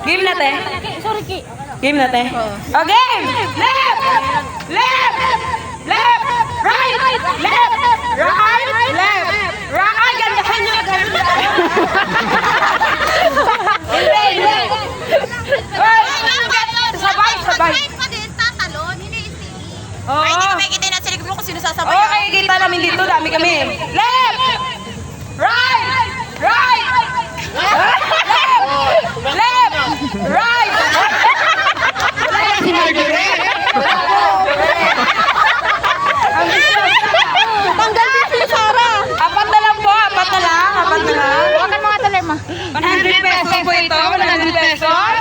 Game natin. Sorry, Ki. Game natin. O, game! Left! Left! Left! Right! Left! Right! Left! Right! Ay, gandahan nyo! Hindi, hindi! Sabay, sabay! Oo. Ay, hindi ko makikita natin sa likod mo kung sino sasabay. Okay, kita namin dito. Dami kami. Left! Right! Right! Left! Left! Right! Tanggal din si Sarah. Apat na lang po. Apat na lang. Apat na lang. Huwag ka mga tuloy mo. 100 pesos po ito. 100 pesos.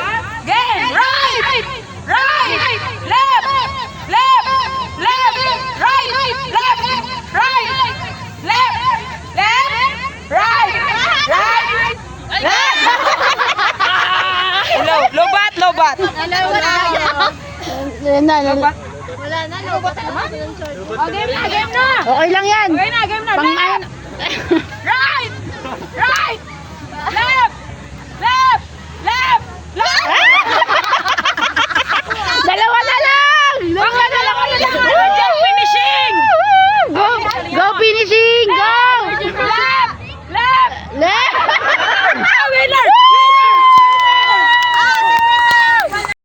Game! Right! Right! Left! Left! Left! Right! Left! Right! Left! Left! Right! Right! Left! Lobat! Lobat! Lobat! Wala na, lobot naman. O, game na! Game na! Okay lang yan. Okay na! Game na! Pang Left! Right! Right! Left!